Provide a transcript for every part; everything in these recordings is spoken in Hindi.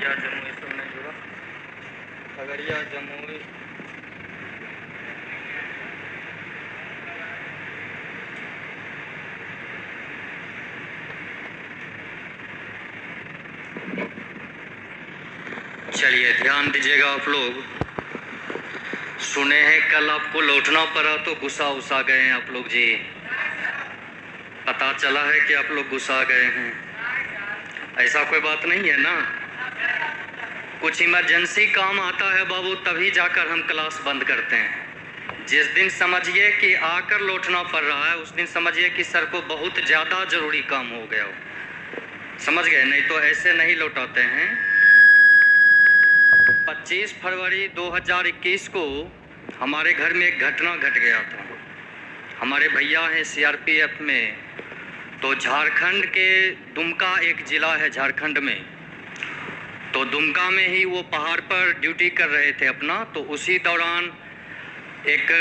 खगड़िया जमुई सब नहीं जुड़ा। खगड़िया जमुई चलिए ध्यान दीजिएगा आप लोग। सुने हैं कल आपको लौटना पड़ा तो गुस्सा उसा गए हैं आप लोग जी। पता चला है कि आप लोग गुस्सा गए हैं। ऐसा कोई बात नहीं है ना। कुछ इमरजेंसी काम आता है बाबू, तभी जाकर हम क्लास बंद करते हैं। जिस दिन समझिए कि आकर लौटना पड़ रहा है उस दिन समझिए कि सर को बहुत ज़्यादा ज़रूरी काम हो गया हो। समझ गए? नहीं तो ऐसे नहीं लौटाते हैं। 25 फरवरी 2021 को हमारे घर में एक घटना घट गया था। हमारे भैया हैं सीआरपीएफ में, तो झारखंड के दुमका एक ज़िला है झारखंड में, तो दुमका में ही वो पहाड़ पर ड्यूटी कर रहे थे अपना। तो उसी दौरान एक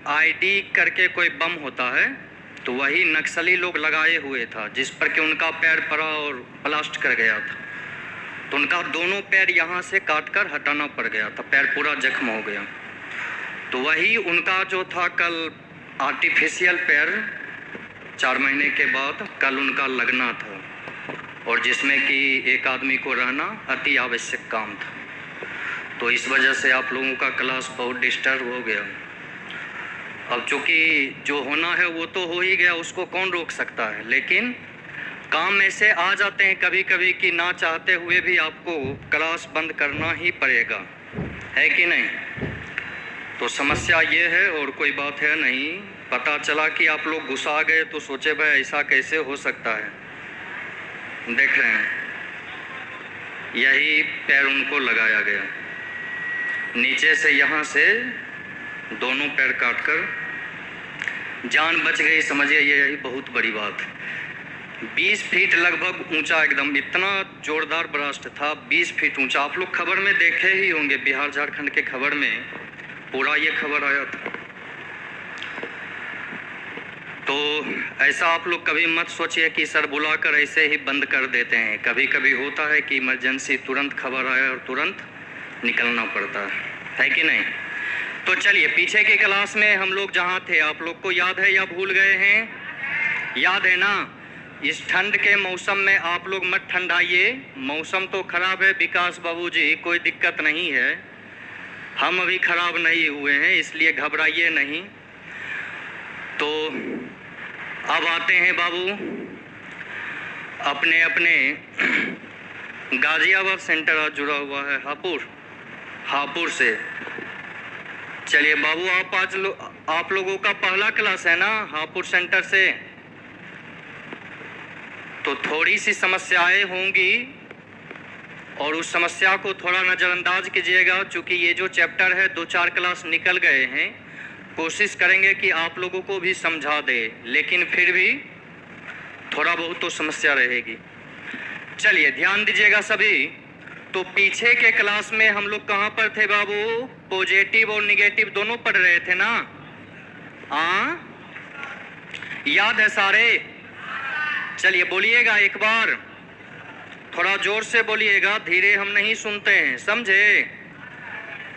आईडी करके कोई बम होता है, तो वही नक्सली लोग लगाए हुए था, जिस पर कि उनका पैर पड़ा और ब्लास्ट कर गया था। तो उनका दोनों पैर यहाँ से काट कर हटाना पड़ गया था, पैर पूरा जख्म हो गया। तो वही उनका जो था कल आर्टिफिशियल पैर 4 महीने के बाद कल उनका लगना था, और जिसमें कि एक आदमी को रहना अति आवश्यक काम था। तो इस वजह से आप लोगों का क्लास बहुत डिस्टर्ब हो गया। अब चूँकि जो होना है वो तो हो ही गया, उसको कौन रोक सकता है। लेकिन काम ऐसे आ जाते हैं कभी कभी कि ना चाहते हुए भी आपको क्लास बंद करना ही पड़ेगा, है कि नहीं। तो समस्या ये है और कोई बात है नहीं। पता चला कि आप लोग गुस्सा गए तो सोचे भाई ऐसा कैसे हो सकता है। देख रहे हैं, यही पैर उनको लगाया गया, नीचे से यहाँ से दोनों पैर काटकर जान बच गई। समझिए यही बहुत बड़ी बात है। 20 फीट लगभग ऊंचा, एकदम इतना जोरदार ब्लास्ट था, 20 फीट ऊंचा। आप लोग खबर में देखे ही होंगे, बिहार झारखंड के खबर में पूरा ये खबर आया था। तो ऐसा आप लोग कभी मत सोचिए कि सर बुलाकर ऐसे ही बंद कर देते हैं। कभी कभी होता है कि इमरजेंसी तुरंत खबर आया और तुरंत निकलना पड़ता है कि नहीं। तो चलिए, पीछे की क्लास में हम लोग जहाँ थे आप लोग को याद है या भूल गए हैं? याद है ना। इस ठंड के मौसम में आप लोग मत ठंडाइए। मौसम तो खराब है विकास बाबूजी, कोई दिक्कत नहीं है, हम अभी खराब नहीं हुए हैं, इसलिए घबराइए नहीं। तो अब आते हैं बाबू अपने अपने गाजियाबाद सेंटर आज जुड़ा हुआ है हापुड़ से। चलिए बाबू, आप लोगों का पहला क्लास है ना हापुड़ सेंटर से। तो थोड़ी सी समस्याएं होंगी और उस समस्या को थोड़ा नज़रअंदाज कीजिएगा। चूँकि ये जो चैप्टर है 2-4 क्लास निकल गए हैं, कोशिश करेंगे कि आप लोगों को भी समझा दे, लेकिन फिर भी थोड़ा बहुत तो समस्या रहेगी। चलिए ध्यान दीजिएगा सभी। तो पीछे के क्लास में हम लोग कहाँ पर थे बाबू? पॉजिटिव और निगेटिव दोनों पढ़ रहे थे ना। याद है सारे? चलिए बोलिएगा एक बार, थोड़ा जोर से बोलिएगा, धीरे हम नहीं सुनते हैं, समझे?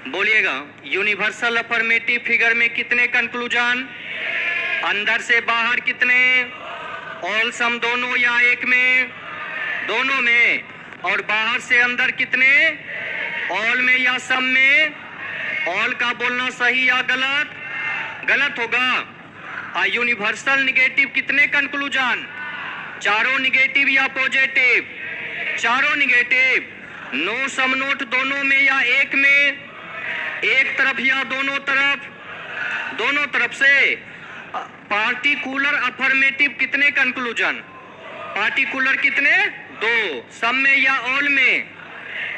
बोलिएगा। यूनिवर्सल अफर्मेटिव फिगर में कितने कंक्लूजन? अंदर से बाहर कितने? ऑल सम दोनों या एक में? दोनों में। और बाहर से अंदर कितने? ऑल में या सम में? ऑल का बोलना सही या गलत? गलत होगा। यूनिवर्सल निगेटिव कितने कंक्लूजन? चारों निगेटिव या पॉजिटिव? चारों निगेटिव। नो सम नोट दोनों में या एक में? एक तरफ या दोनों तरफ? दोनों तरफ से। पार्टिकुलर अफर्मेटिव कितने कंक्लूजन? पार्टिकुलर कितने? 2। सम में या ऑल में?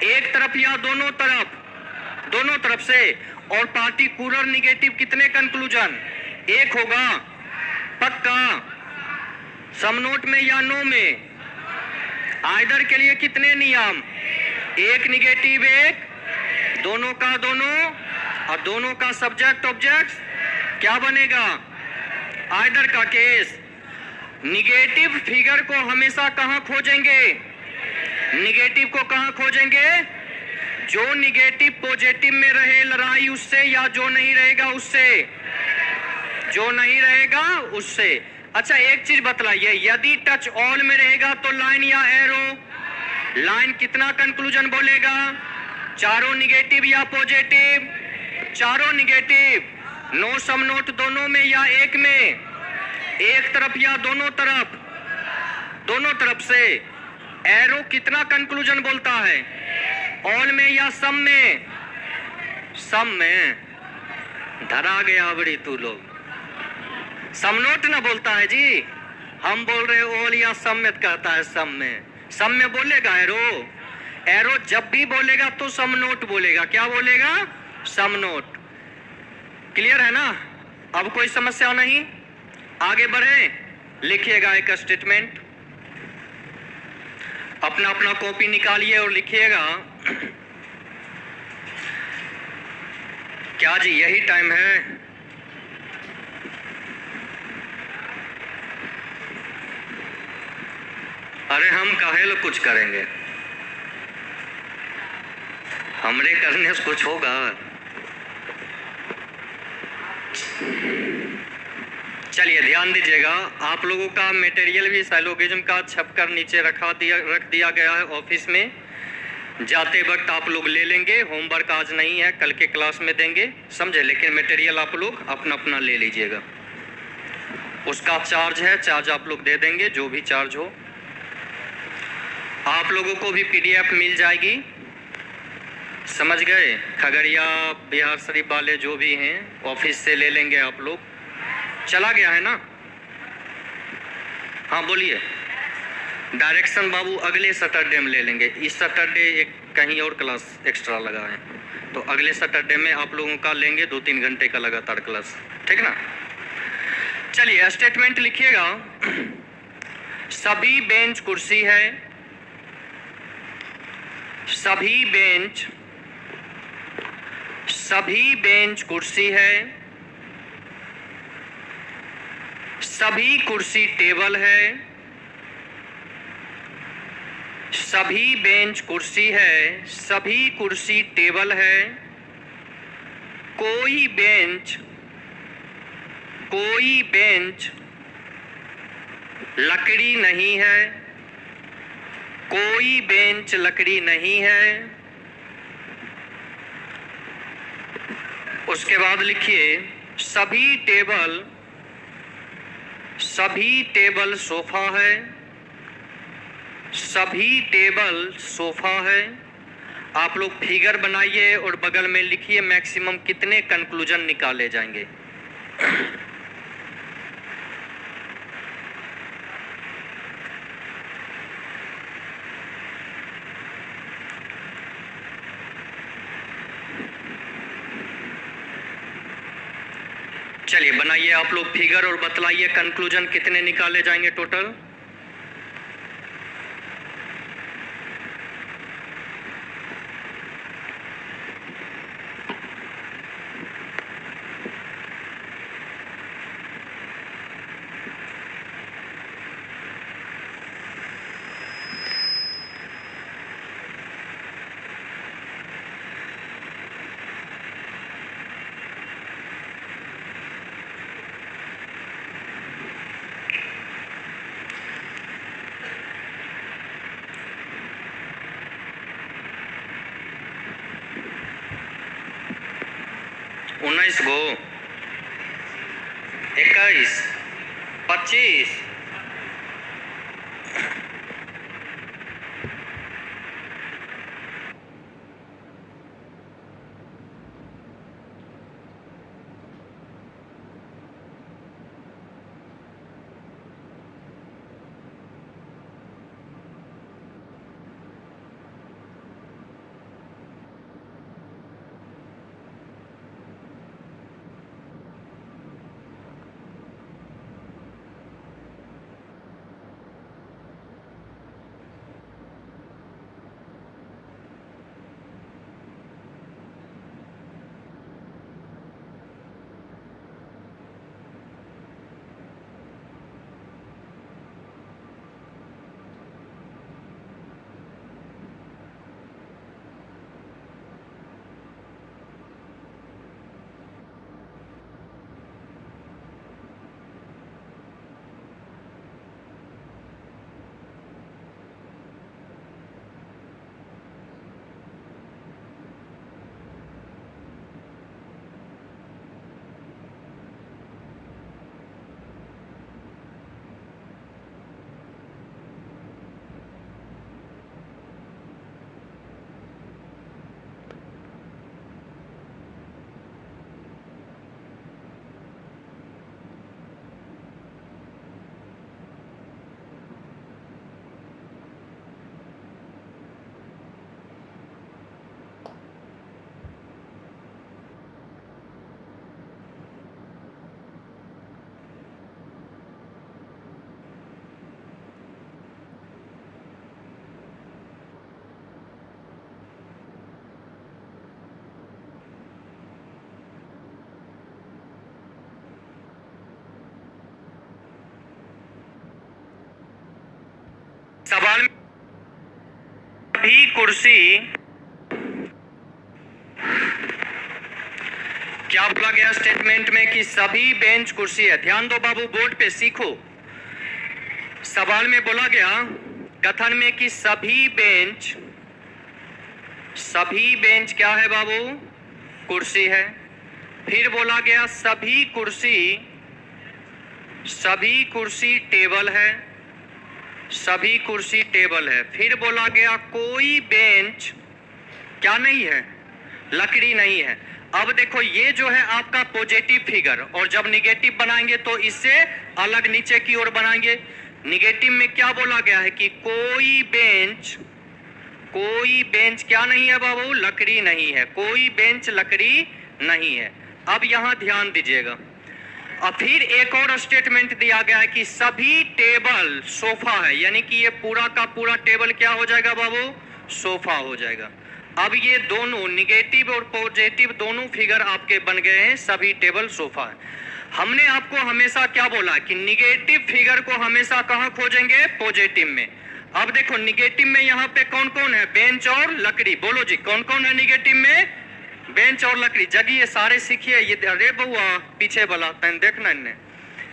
एक तरफ या दोनों तरफ? दोनों तरफ से। और पार्टिकुलर निगेटिव कितने कंक्लूजन? एक होगा पक्का। सम नोट में या नो में? आइदर के लिए कितने नियम? एक निगेटिव एक, दोनों का दोनों, और दोनों का सब्जेक्ट ऑब्जेक्ट क्या बनेगा? आइदर का केस। निगेटिव फिगर को हमेशा कहाँ खोजेंगे? निगेटिव को कहाँ खोजेंगे? जो निगेटिव पॉजिटिव में रहे लड़ाई उससे, या जो नहीं रहेगा उससे? जो नहीं रहेगा उससे। अच्छा एक चीज बतलाइए, यदि टच ऑल में रहेगा तो लाइन या एरो? लाइन कितना कंक्लूजन बोलेगा? चारों निगेटिव या पॉजिटिव? चारों निगेटिव। नो सम नोट दोनों में या एक में? एक तरफ या दोनों तरफ? दोनों तरफ से। एरो कितना कंक्लूजन बोलता है? ऑल में या सम में? सम में। धरा गया बड़ी तू लोग। सम नोट ना बोलता है जी, हम बोल रहे ऑल या सम में कहता है। सम में, सम में बोलेगा एरो। एरो जब भी बोलेगा तो सम नोट बोलेगा। क्या बोलेगा? सम नोट। क्लियर है ना? अब कोई समस्या नहीं। आगे बढ़े, लिखिएगा एक स्टेटमेंट। अपना अपना कॉपी निकालिए और लिखिएगा। क्या जी यही टाइम है? अरे हम काहे लोग कुछ करेंगे, हमरे करने से कुछ होगा? चलिए ध्यान दीजिएगा, आप लोगों का मटेरियल भी साइलोगिज्म का छपकर नीचे रख दिया गया है ऑफिस में। जाते वक्त आप लोग ले लेंगे। होमवर्क आज नहीं है, कल के क्लास में देंगे, समझे? लेकिन मटेरियल आप लोग अपना अपना ले लीजिएगा। उसका चार्ज है, चार्ज आप लोग दे देंगे, जो भी चार्ज हो। आप लोगों को भी पीडीएफ मिल जाएगी, समझ गए? खगड़िया बिहार शरीफ वाले जो भी हैं ऑफिस से ले लेंगे आप लोग। चला गया है ना? हाँ बोलिए। डायरेक्शन बाबू अगले सैटरडे में ले लेंगे। इस सैटरडे एक कहीं और क्लास एक्स्ट्रा लगा है, तो अगले सैटरडे में आप लोगों का लेंगे 2-3 घंटे का लगातार क्लास, ठीक ना? चलिए स्टेटमेंट लिखिएगा। सभी बेंच कुर्सी है, सभी बेंच कुर्सी है, सभी कुर्सी टेबल है, सभी बेंच कुर्सी है, सभी कुर्सी टेबल है, कोई बेंच लकड़ी नहीं है, कोई बेंच लकड़ी नहीं है। उसके बाद लिखिए सभी टेबल सोफा है, सभी टेबल सोफा है। आप लोग फिगर बनाइए और बगल में लिखिए मैक्सिमम कितने कंक्लूजन निकाले जाएंगे। चलिए बनाइए आप लोग फिगर और बतलाइए कंक्लूजन कितने निकाले जाएंगे टोटल। उन्नीस गो, 21, 25, सवाल में सभी कुर्सी, क्या बोला गया स्टेटमेंट में कि सभी बेंच कुर्सी है। ध्यान दो बाबू, बोर्ड पे सीखो। सवाल में बोला गया कथन में कि सभी बेंच क्या है बाबू? कुर्सी है। फिर बोला गया सभी कुर्सी टेबल है, सभी कुर्सी टेबल है। फिर बोला गया कोई बेंच क्या नहीं है? लकड़ी नहीं है। अब देखो ये जो है आपका पॉजिटिव फिगर, और जब निगेटिव बनाएंगे तो इससे अलग नीचे की ओर बनाएंगे। निगेटिव में क्या बोला गया है कि कोई बेंच क्या नहीं है बाबू? लकड़ी नहीं है। कोई बेंच लकड़ी नहीं है। अब यहां ध्यान दीजिएगा। और फिर एक और स्टेटमेंट दिया गया है कि सभी टेबल सोफा है, यानी कि ये पूरा का पूरा टेबल क्या हो जाएगा बाबू? सोफा हो जाएगा। अब ये दोनों निगेटिव और पॉजिटिव दोनों फिगर आपके बन गए हैं, सभी टेबल सोफा है। हमने आपको हमेशा क्या बोला कि निगेटिव फिगर को हमेशा कहां खोजेंगे? पॉजिटिव में। अब देखो निगेटिव में यहाँ पे कौन कौन है? बेंच और लकड़ी। बोलो जी, कौन कौन है निगेटिव में? बेंच और लकड़ी। जगिए सारे सीखिए। ये अरे बउआ पीछे वाला पेन देखना इन्हें।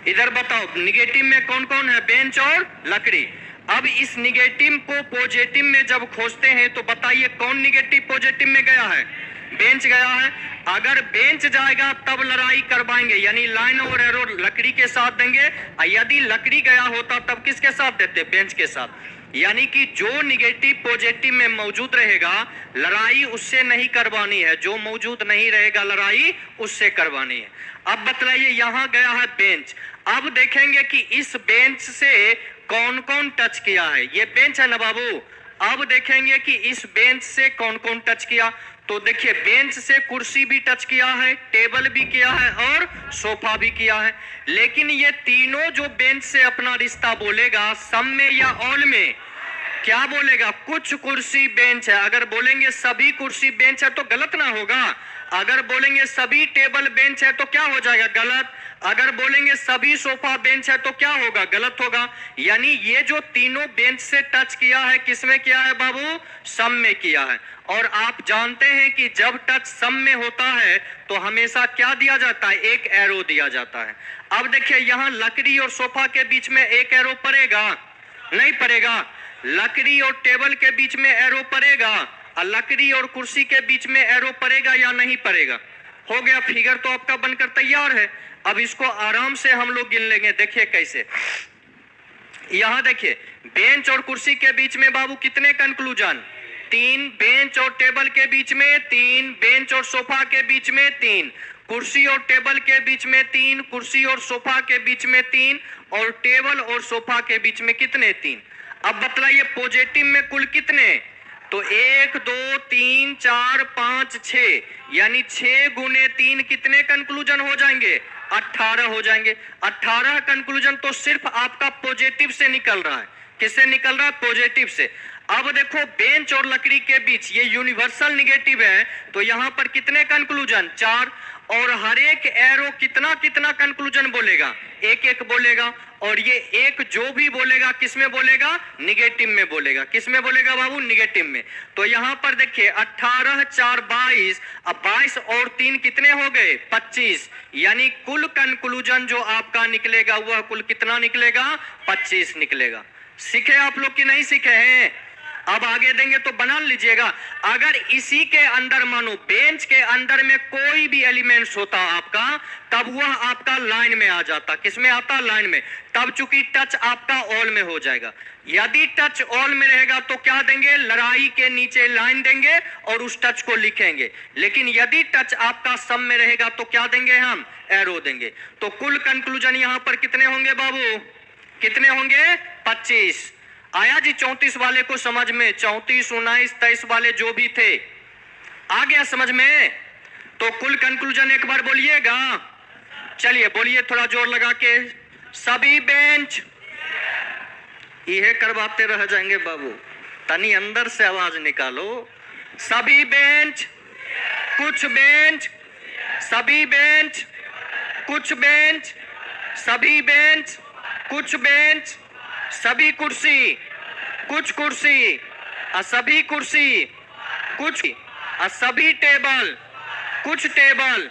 इधर बताओ निगेटिव में कौन कौन है? बेंच और लकड़ी। अब इस निगेटिव को पॉजिटिव में जब खोजते हैं तो बताइए कौन निगेटिव पॉजिटिव में गया है? बेंच गया है। अगर बेंच जाएगा तब लड़ाई करवाएंगे, यानी लाइन और एरो लकड़ी के साथ देंगे। यदि लकड़ी गया होता तब किसके साथ देते? बेंच के साथ। यानी कि जो निगेटिव पॉजिटिव में मौजूद रहेगा लड़ाई उससे नहीं करवानी है, जो मौजूद नहीं रहेगा लड़ाई उससे करवानी है। अब बतलाइए यहां गया है बेंच। अब देखेंगे कि इस बेंच से कौन कौन टच किया है। ये बेंच है ना बाबू। अब देखेंगे कि इस बेंच से कौन कौन टच किया। तो देखिए बेंच से कुर्सी भी टच किया है, टेबल भी किया है और सोफा भी किया है। लेकिन ये तीनों जो बेंच से अपना रिश्ता बोलेगा सम में या ऑल में, क्या बोलेगा? कुछ कुर्सी बेंच है। अगर बोलेंगे सभी कुर्सी बेंच है तो गलत ना होगा। अगर बोलेंगे सभी टेबल बेंच है तो क्या हो जाएगा? गलत। अगर बोलेंगे सभी सोफा बेंच है तो क्या होगा? गलत होगा। यानी ये जो तीनों बेंच से टच किया है किसमें किया है बाबू? सम में किया है। और आप जानते हैं कि जब टच सम में होता है तो हमेशा क्या दिया जाता है? एक एरो दिया जाता है। अब देखिए यहां लकड़ी और सोफा के बीच में एक एरो पड़ेगा? नहीं पड़ेगा। लकड़ी और टेबल के बीच में एरो पड़ेगा, और लकड़ी और कुर्सी के बीच में एरो पड़ेगा या नहीं पड़ेगा? हो गया। फिगर तो आपका बनकर तैयार है। अब इसको आराम से हम लोग गिन लेंगे। देखिए कैसे। यहां देखिए बेंच और कुर्सी के बीच में बाबू कितने कंक्लूजन? 3। बेंच और टेबल के बीच में 3। बेंच और सोफा के बीच में 3। कुर्सी और टेबल के बीच में 3। कुर्सी और सोफा के बीच में 3। और टेबल और सोफा के बीच में कितने? 3। अब बतलाइए पॉजिटिव में कुल कितने? तो 1 2 3 4 5 6, यानी 6 गुने 3 कितने कंक्लूजन हो जाएंगे? 18 हो जाएंगे। 18 कंक्लूजन तो सिर्फ आपका पॉजिटिव से निकल रहा है। किससे निकल रहा है? पॉजिटिव से। अब देखो बेंच और लकड़ी के बीच ये यूनिवर्सल निगेटिव है तो यहां पर कितने कंक्लूजन? 4। और हर एक एरो कितना कितना कंक्लूजन बोलेगा? एक एक बोलेगा। और ये एक जो भी बोलेगा किसमें बोलेगा? निगेटिव में बोलेगा। किसमें बोलेगा बाबू? निगेटिव में। तो यहां पर देखिए 18 4 22, अब 22 और 3 कितने हो गए? 25। यानी कुल कंक्लूजन जो आपका निकलेगा वह कुल कितना निकलेगा? 25 निकलेगा। सीखे आप लोग कि नहीं सीखे हैं? अब आगे देंगे तो बना लीजिएगा। अगर इसी के अंदर मानो बेंच के अंदर में कोई भी एलिमेंट्स होता आपका तब वह आपका लाइन में आ जाता। किसमें आता? लाइन में। तब चूंकि टच आपका ऑल में हो जाएगा। यदि टच ऑल में रहेगा तो क्या देंगे? लड़ाई के नीचे लाइन देंगे और उस टच को लिखेंगे। लेकिन यदि टच आपका सम में रहेगा तो क्या देंगे? हम एरो देंगे। तो कुल कंक्लूजन यहां पर कितने होंगे बाबू? कितने होंगे? 25। आया जी 34 वाले को समझ में? 34 19 23 वाले जो भी थे आ गया समझ में? तो कुल कंक्लूजन एक बार बोलिएगा। चलिए बोलिए थोड़ा जोर लगा के। सभी बेंच, यह करवाते रह जाएंगे बाबू, तनी अंदर से आवाज निकालो। सभी बेंच, कुछ बेंच, सभी बेंच, कुछ बेंच, सभी बेंच, कुछ बेंच, सभी कुर्सी, कुछ कुर्सी, सभी कुर्सी, कुछ सभी टेबल, कुछ टेबल।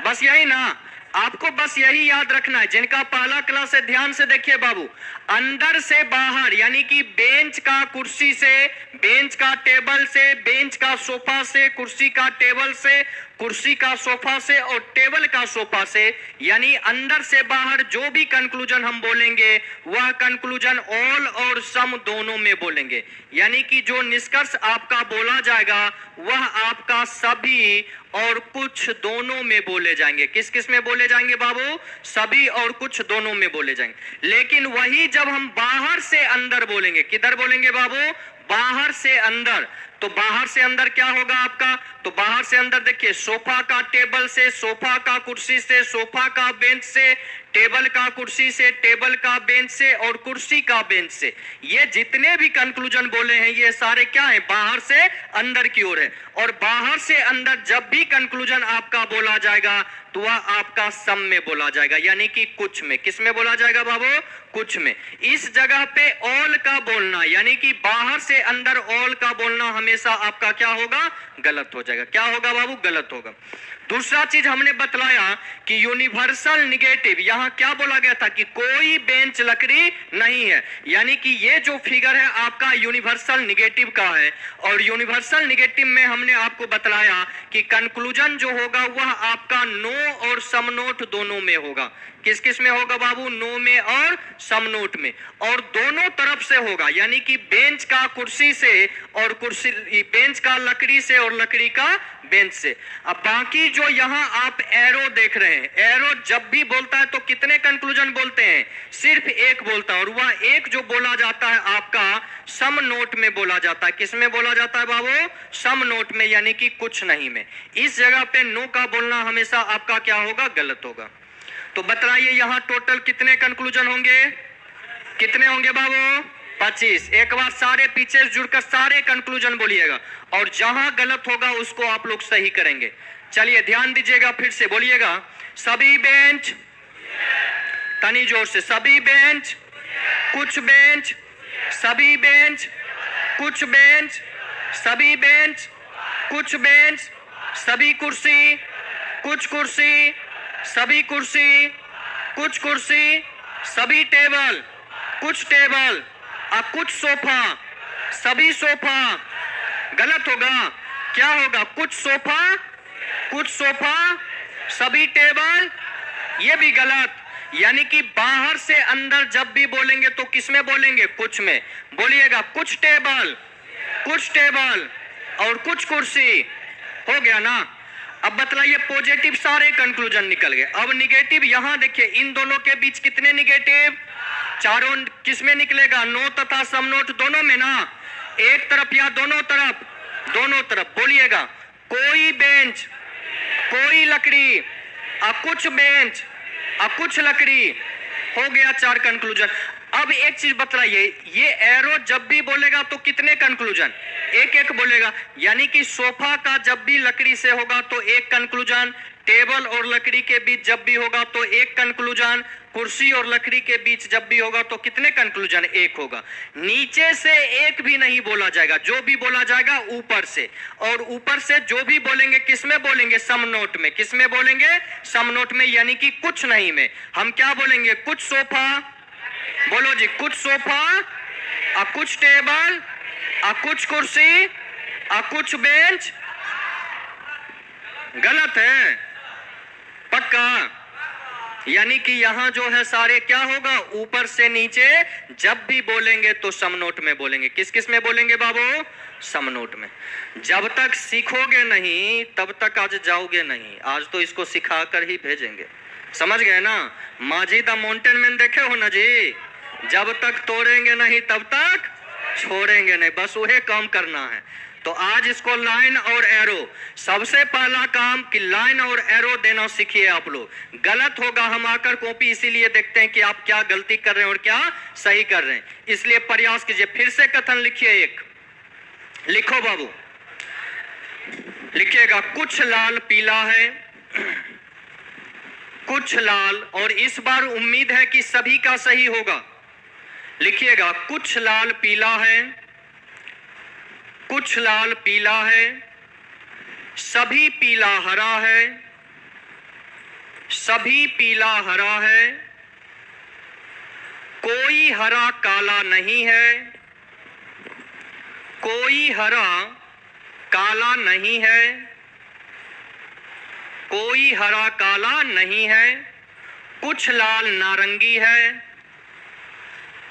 बस यही ना, आपको बस यही याद रखना है। जिनका पहला क्लास है ध्यान से देखिए बाबू, अंदर से बाहर यानी कि बेंच का कुर्सी से, बेंच का टेबल से, बेंच का सोफा से, कुर्सी का टेबल से, कुर्सी का सोफा से और टेबल का सोफा से, यानी अंदर से बाहर जो भी कंक्लूजन हम बोलेंगे वह कंक्लूजन ऑल और सम दोनों में बोलेंगे। यानी कि जो निष्कर्ष आपका बोला जाएगा वह आपका सभी और कुछ दोनों में बोले जाएंगे। किस किस में बोले जाएंगे बाबू? सभी और कुछ दोनों में बोले जाएंगे। लेकिन वही जब हम बाहर से अंदर बोलेंगे, किधर बोलेंगे बाबू? बाहर से अंदर। तो बाहर से अंदर क्या होगा आपका? तो बाहर से अंदर देखिए, सोफा का टेबल से, सोफा का कुर्सी से, सोफा का बेंच से, टेबल का कुर्सी से, टेबल का बेंच से और कुर्सी का बेंच से, ये जितने भी कंक्लूजन बोले हैं ये सारे क्या है? बाहर से अंदर की ओर है। और बाहर से अंदर जब भी कंक्लूजन आपका बोला जाएगा तो वह आपका सम में बोला जाएगा, यानी कि कुछ में। किस में बोला जाएगा बाबू? कुछ में। इस जगह पे ऑल का बोलना यानी कि बाहर से अंदर ऑल का बोलना हमेशा आपका क्या होगा? गलत हो जाएगा। क्या होगा बाबू? गलत होगा। दूसरा चीज हमने बतलाया कि यूनिवर्सल निगेटिव, यहां क्या बोला गया था कि कोई बेंच लकड़ी नहीं है, यानी कि ये जो फिगर है आपका यूनिवर्सल निगेटिव का है। और यूनिवर्सल निगेटिव में हमने आपको बतलाया कि कंक्लूजन जो होगा वह आपका नो और सम नोट दोनों में होगा। किस किस में होगा बाबू? नो में और सम नोट में, और दोनों तरफ से होगा, यानी कि बेंच का कुर्सी से और कुर्सी, बेंच का लकड़ी से और लकड़ी का बेंच से। अब बाकी जो यहां आप एरो देख रहे हैं, एरो जब भी बोलता है तो कितने कंक्लूजन बोलते हैं? सिर्फ एक बोलता है, और वह एक जो बोला जाता है आपका सम नोट में बोला जाता है। किस में बोला जाता है बाबू? सम नोट में, यानी कि कुछ नहीं में। इस जगह पे नो का बोलना हमेशा आपका क्या होगा? गलत होगा। तो बतलाइए यहां टोटल कितने कंक्लूजन होंगे? कितने होंगे बाबू? 25। एक बार सारे पीछे जुड़कर सारे कंक्लूजन बोलिएगा, और जहां गलत होगा उसको आप लोग सही करेंगे। चलिए ध्यान दीजिएगा, फिर से बोलिएगा। सभी बेंच, तनी जोर से, सभी बेंच, कुछ बेंच, सभी बेंच, कुछ बेंच, सभी बेंच, कुछ बेंच, सभी कुर्सी, कुछ कुर्सी, सभी कुर्सी, कुछ कुर्सी, सभी टेबल, कुछ टेबल, कुछ सोफा, सभी सोफा। गलत होगा। क्या होगा? कुछ सोफा, कुछ सोफा, सभी टेबल, ये भी गलत। यानी कि बाहर से अंदर जब भी बोलेंगे तो किस में बोलेंगे? कुछ में। बोलिएगा कुछ टेबल, कुछ टेबल और कुछ कुर्सी। हो गया ना? अब बतलाइए, पॉजिटिव सारे कंक्लूजन निकल गए। अब निगेटिव, यहां देखिए इन दोनों के बीच कितने निगेटिव? चारों। किस में निकलेगा? नो तथा सम नोट दोनों में ना? एक तरफ या दोनों तरफ? दोनों तरफ। बोलिएगा कोई बेंच, कोई लकड़ी, कुछ बेंच, कुछ लकड़ी। हो गया 4 कंक्लूजन। अब एक चीज बतलाइए, ये एरो जब भी बोलेगा तो कितने कंक्लूजन? एक एक बोलेगा, यानी कि सोफा का जब भी लकड़ी से होगा तो एक कंक्लूजन, टेबल और लकड़ी के बीच जब भी होगा तो एक कंक्लूजन, कुर्सी और लकड़ी के बीच जब भी होगा तो कितने कंक्लूजन? एक होगा। नीचे से एक भी नहीं बोला जाएगा, जो भी बोला जाएगा ऊपर से। और ऊपर से जो भी बोलेंगे किस में बोलेंगे? सम नोट में। किस में बोलेंगे? सम नोट में, यानी कि कुछ नहीं में। हम क्या बोलेंगे? कुछ सोफा, बोलो जी, कुछ सोफा, कुछ टेबल, कुछ कुर्सी, कुछ बेंच। गलत है पक्का। यानी कि यहां जो है सारे क्या होगा? ऊपर से नीचे जब भी बोलेंगे तो सम नोट में बोलेंगे। किस किस में बोलेंगे बाबू? सम नोट में। जब तक सीखोगे नहीं तब तक आज जाओगे नहीं। आज तो इसको सिखा कर ही भेजेंगे। समझ गए ना? माझी द माउंटेन मैन देखे हो ना जी? जब तक तोड़ेंगे नहीं तब तक छोड़ेंगे नहीं, बस वही काम करना है। तो आज इसको लाइन और एरो, सबसे पहला काम कि लाइन और एरो देना सीखिए आप लोग। गलत होगा, हम आकर कॉपी इसीलिए देखते हैं कि आप क्या गलती कर रहे हैं और क्या सही कर रहे हैं, इसलिए प्रयास कीजिए। फिर से कथन लिखिए, एक लिखो बाबू, लिखिएगा कुछ लाल पीला है, कुछ लाल, और इस बार उम्मीद है कि सभी का सही होगा। लिखिएगा, कुछ लाल पीला है, कुछ लाल पीला है, सभी पीला हरा है, सभी पीला हरा है, कोई हरा काला नहीं है, कोई हरा काला नहीं है, कोई हरा काला नहीं है, कुछ लाल नारंगी है,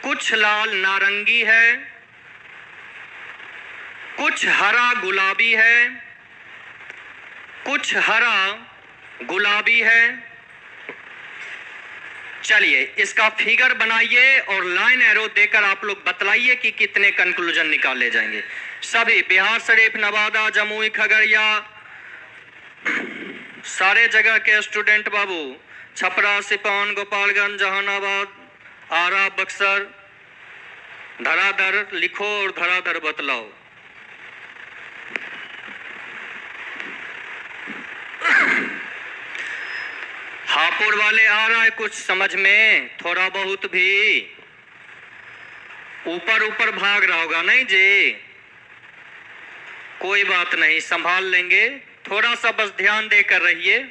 कुछ लाल नारंगी है, कुछ हरा गुलाबी है, कुछ हरा गुलाबी है। चलिए इसका फिगर बनाइए और लाइन एरो देकर आप लोग बतलाइए कि कितने कंक्लूजन निकाले जाएंगे। सभी बिहार शरीफ, नवादा, जमुई, खगड़िया, सारे जगह के स्टूडेंट बाबू, छपरा, सिपान, गोपालगंज, जहानाबाद, आरा, बक्सर, धराधर लिखो और धराधर बतलाओ। हापुड़ वाले आ रहा है कुछ समझ में, थोड़ा बहुत भी ऊपर ऊपर भाग रहा होगा नहीं जी, कोई बात नहीं, संभाल लेंगे, थोड़ा सा बस ध्यान देकर रहिए।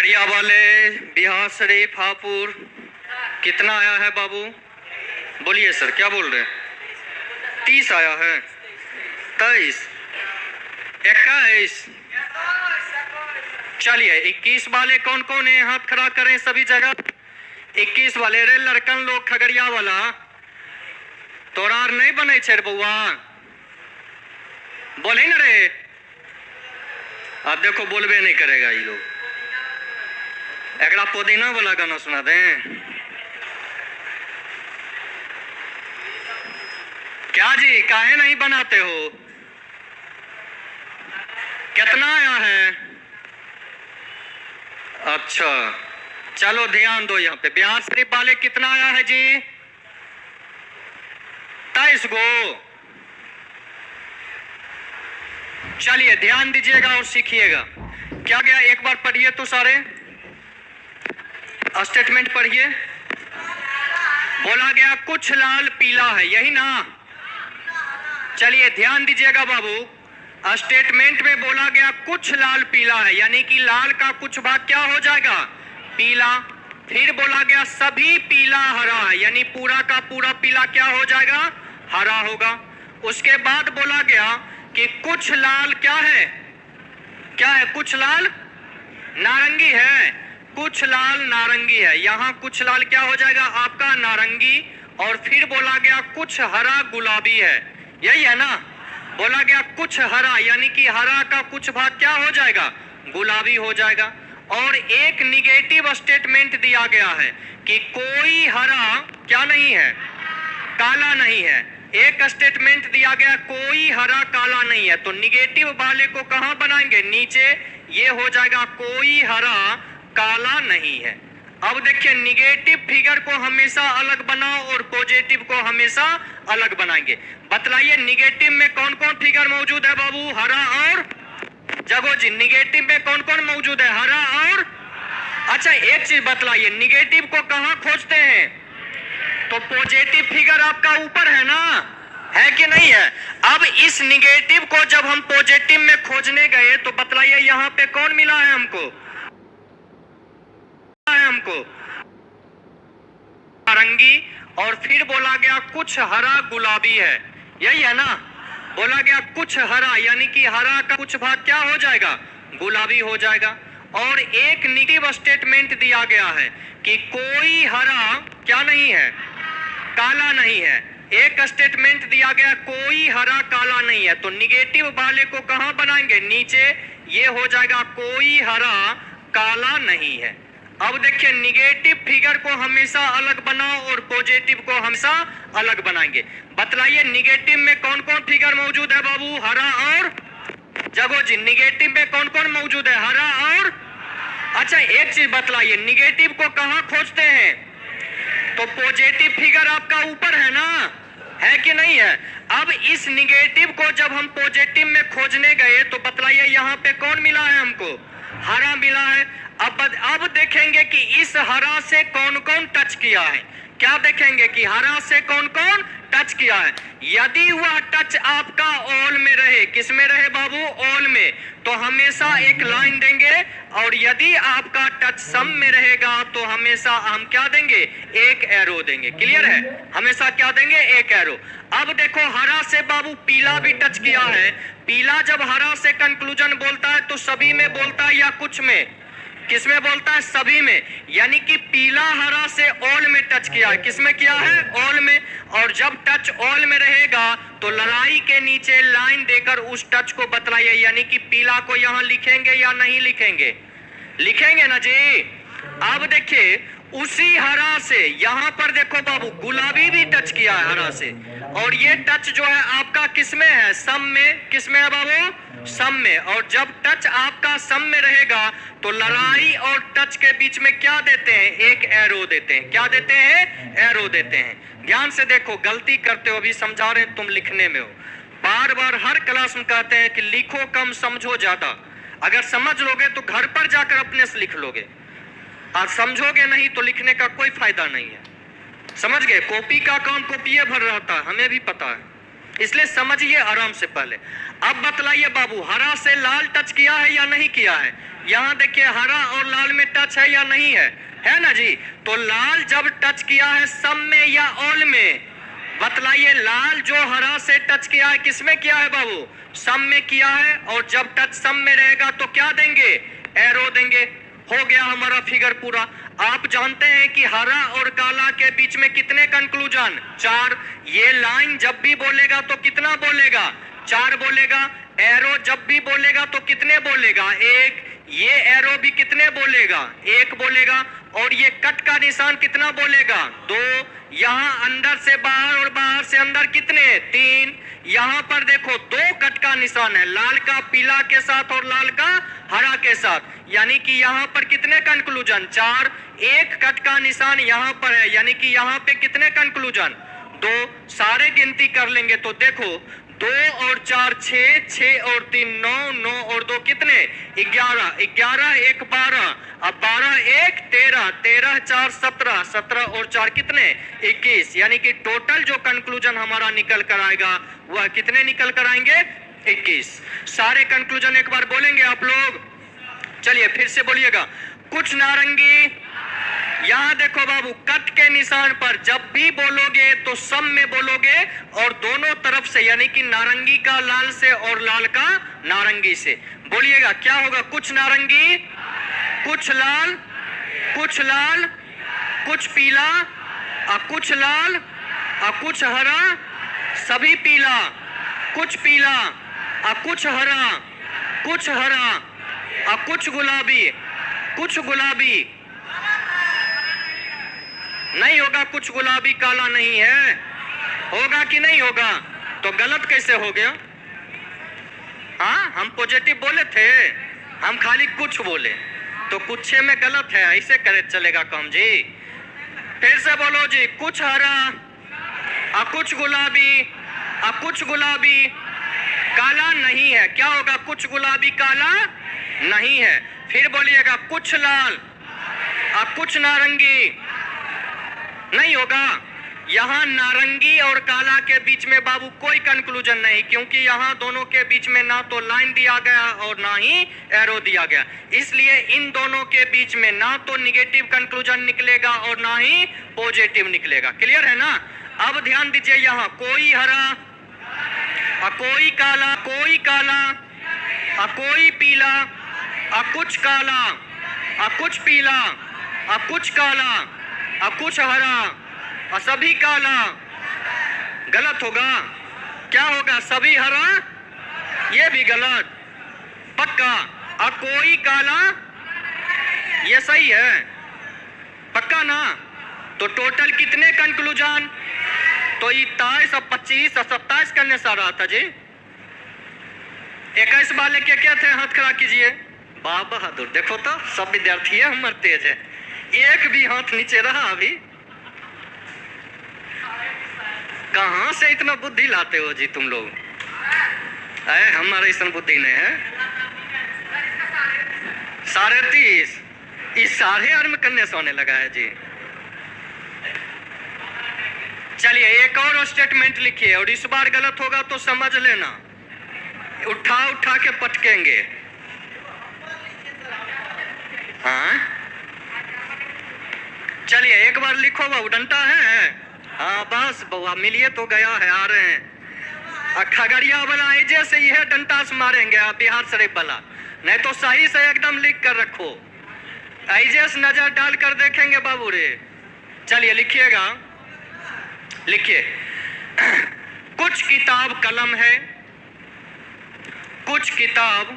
खगड़िया वाले, बिहार शरीफ, हापुड़, कितना आया है बाबू? बोलिए सर, क्या बोल रहे हैं? 30 आया है, 23, 21, चलिए 21 वाले कौन कौन है? हाथ खड़ा करें सभी जगह। 21 वाले, रे लड़कन लोग खगड़िया वाला, तोरार नहीं बने छे बउआ, बोले न रे। अब देखो बोलबे नहीं करेगा ये लोग। एकड़ा पुदीना वाला गाना सुना दें क्या जी? काहे नहीं बनाते हो? कितना आया है? अच्छा चलो ध्यान दो यहाँ पे। बिहार शरीफ वाले कितना आया है जी? 23 गो। चलिए ध्यान दीजिएगा और सीखिएगा। क्या गया एक बार पढ़िए तो सारे स्टेटमेंट पढ़िए। बोला गया कुछ लाल पीला है, यही ना? चलिए ध्यान दीजिएगा बाबू। स्टेटमेंट में बोला गया कुछ लाल पीला है, यानी कि लाल का कुछ भाग क्या हो जाएगा? पीला। फिर बोला गया सभी पीला हरा है, यानी पूरा का पूरा पीला क्या हो जाएगा? हरा होगा। उसके बाद बोला गया कि कुछ लाल क्या है? क्या है? कुछ लाल नारंगी है, कुछ लाल नारंगी है। यहाँ कुछ लाल क्या हो जाएगा? आपका नारंगी। और फिर बोला गया कुछ हरा गुलाबी है, यही है ना? बोला गया कुछ हरा, यानी कि हरा का कुछ भाग क्या हो जाएगा? गुलाबी हो जाएगा। और एक निगेटिव स्टेटमेंट दिया गया है कि कोई हरा क्या नहीं है? काला नहीं है। एक स्टेटमेंट दिया गया कोई हरा काला नहीं है, तो निगेटिव वाले को कहां बनाएंगे? नीचे। ये हो जाएगा कोई हरा काला नहीं है। अब देखिए निगेटिव फिगर को हमेशा अलग बनाओ और पॉजिटिव को हमेशा अलग बनाएंगे। बतलाइए निगेटिव में कौन कौन फिगर मौजूद है बाबू? हरा और जगो जी, निगेटिव में कौन कौन मौजूद है? हरा और। अच्छा एक चीज बतलाइए, निगेटिव को कहां खोजते हैं? तो पॉजिटिव फिगर आपका ऊपर है ना, है कि नहीं है? अब इस निगेटिव को जब हम पॉजिटिव में खोजने गए तो बतलाइए यहाँ पे कौन मिला है हमको? नारंगी। और फिर बोला गया कुछ हरा गुलाबी है, यही है ना? बोला गया कुछ हरा, यानी कि हरा का कुछ भाग क्या हो जाएगा? गुलाबी हो जाएगा। और एक निगेटिव स्टेटमेंट दिया गया है कि कोई हरा क्या नहीं है? काला नहीं है। एक स्टेटमेंट दिया गया कोई हरा काला नहीं है, तो निगेटिव वाले को कहां बनाएंगे? नीचे। ये हो जाएगा कोई हरा काला नहीं है। अब देखिए निगेटिव फिगर को हमेशा अलग बनाओ और पॉजिटिव को हमेशा अलग बनाएंगे। बतलाइए निगेटिव में कौन कौन फिगर मौजूद है बाबू? हरा और जगो जी, निगेटिव में कौन कौन मौजूद है? हरा और। अच्छा एक चीज बतलाइए, निगेटिव को कहां खोजते हैं? तो पॉजिटिव फिगर आपका ऊपर है ना, है कि नहीं है? अब इस निगेटिव को जब हम पॉजिटिव में खोजने गए तो बतलाइए यहाँ पे कौन मिला है हमको? हरा मिला है। अब देखेंगे कि इस हरा से कौन कौन टच किया है। क्या देखेंगे कि हरा से कौन कौन टच किया है? यदि वह टच आपका ऑल में रहे, किस में रहे बाबू? ऑल में, तो हमेशा एक लाइन देंगे। और यदि आपका टच सम में रहेगा तो हमेशा हम क्या देंगे? एक एरो देंगे। क्लियर है? हमेशा क्या देंगे? एक एरो। अब देखो हरा से बाबू पीला भी टच किया है। पीला जब हरा से कंक्लूजन बोलता है तो सभी में बोलता है या कुछ में? किस में बोलता है? सभी में। यानी कि पीला हरा से ऑल में टच किया है। किस में किया है? ऑल में। और जब टच ऑल में रहेगा तो लड़ाई के नीचे लाइन देकर उस टच को बतलाइए, यानी कि पीला को यहां लिखेंगे या नहीं लिखेंगे? लिखेंगे ना जी। अब देखिए उसी हरा से यहां पर देखो बाबू गुलाबी भी टच किया है हरा से, और ये टच जो है आपका किस में है? सम में। किस में है बाबू? सम में। और जब टच आपका सम में रहेगा तो लड़ाई और टच के बीच में क्या देते हैं? एक एरो देते हैं। क्या देते हैं? एरो देते हैं। ध्यान से देखो, गलती करते हो, अभी समझा रहे हैं, तुम लिखने में हो। बार बार हर क्लास में कहते हैं कि लिखो कम समझो ज्यादा। अगर समझ लोगे तो घर पर जाकर अपने से लिख लोगे, और समझोगे नहीं तो लिखने का कोई फायदा नहीं है। समझ गए? कॉपी का काम कॉपिए भर रहता है, हमें भी पता है। इसलिए समझिए आराम से पहले। अब बतलाइए बाबू, हरा से लाल टच किया है या नहीं किया है? यहाँ देखिए हरा और लाल में टच है या नहीं है ना जी? तो लाल जब टच किया है सम में या ऑल में? बतलाइए, लाल जो हरा से टच किया है किसमें किया है बाबू? सम में किया है। और जब टच सम में रहेगा तो क्या देंगे? एरो देंगे। हो गया हमारा फिगर पूरा। आप जानते हैं कि हरा और काला के बीच में कितने कंक्लूजन? 4। ये लाइन जब भी बोलेगा तो कितना बोलेगा? 4 बोलेगा। एरो जब भी बोलेगा तो कितने बोलेगा? 1। ये एरो भी कितने बोलेगा? 1 बोलेगा। और ये कट का निशान कितना बोलेगा? 2। यहाँ अंदर से बाहर और बाहर से अंदर कितने? 3। यहाँ पर देखो 2 कट का निशान है, लाल का पीला के साथ और लाल का हरा के साथ, यानी कि यहाँ पर कितने कंक्लूजन? 4। 1 कट का निशान यहाँ पर है, यानी कि यहाँ पे कितने कंक्लूजन? 2। सारे गिनती कर लेंगे तो देखो 2 और 4 6, 6 और 3 9, 9 और 2 कितने? 11, 11 1 12, अब 12 1 13, 13 4 17, 17 और 4 कितने? 21, यानी कि टोटल जो कंक्लूजन हमारा निकल कर आएगा वह कितने निकल कर आएंगे? 21। सारे कंक्लूजन एक बार बोलेंगे आप लोग? चलिए फिर से बोलिएगा। कुछ नारंगी, यहाँ देखो बाबू, कट के निशान पर जब भी बोलोगे तो सम में बोलोगे और दोनों तरफ से, यानी कि नारंगी का लाल से और लाल का नारंगी से। बोलिएगा क्या होगा? कुछ नारंगी, कुछ लाल, कुछ लाल, कुछ पीला, कुछ और कुछ हरा, सभी पीला, कुछ पीला, कुछ हरा, कुछ हरा, कुछ गुलाबी, कुछ गुलाबी। नहीं होगा, कुछ गुलाबी काला नहीं है। होगा कि नहीं होगा? तो गलत कैसे हो गया? हाँ, हम पॉजिटिव बोले थे, हम खाली कुछ बोले, तो कुछ में गलत है। ऐसे करे चलेगा काम जी? फिर से बोलो जी। कुछ हरा, कुछ गुलाबी, कुछ गुलाबी, काला नहीं है। क्या होगा? कुछ गुलाबी काला नहीं है। फिर बोलिएगा कुछ लाल, कुछ नारंगी। नहीं होगा। यहाँ नारंगी और काला के बीच में बाबू कोई कंक्लूजन नहीं, क्योंकि यहाँ दोनों के बीच में ना तो लाइन दिया गया और ना ही एरो दिया गया। इसलिए इन दोनों के बीच में ना तो निगेटिव कंक्लूजन निकलेगा और ना ही पॉजिटिव निकलेगा। क्लियर है ना? अब ध्यान दीजिए, यहाँ कोई हरा, कोई काला, कोई काला, कोई पीला, कुछ काला, कुछ पीला, कुछ काला, कुछ हरा, सभी काला। गलत होगा। क्या होगा? सभी हरा, ये भी गलत पक्का। कोई काला, ये सही है पक्का ना? तो टोटल कितने कंक्लूजन? तो 27 और 25 और 27 करने सा रहा था जी। 21 वाले क्या थे? हाथ खड़ा कीजिए। वाह बहादुर, देखो तो सब विद्यार्थी है, हमारे तेज है। एक भी हाथ नीचे रहा अभी। कहां से इतना बुद्धि लाते हो जी तुम लोग? हमारा ऐसा बुद्धि नहीं है। 30.5 इस 8.5 में करने से होने लगा है जी। चलिए एक और स्टेटमेंट लिखिए, और इस बार गलत होगा तो समझ लेना, उठा उठा के पटकेंगे। हाँ चलिए एक बार लिखो बाबू, डंटा है? हाँ बस बउआ, मिलिए तो गया है, आ रहे हैं। खगड़िया वाला ऐजे से यह डंटा से मारेंगे, बिहार शरीफ वाला। नहीं तो सही से एकदम लिख कर रखो, ऐजे से नजर डाल कर देखेंगे बाबू रे। चलिए लिखिएगा, लिखिए। कुछ किताब कलम है, कुछ किताब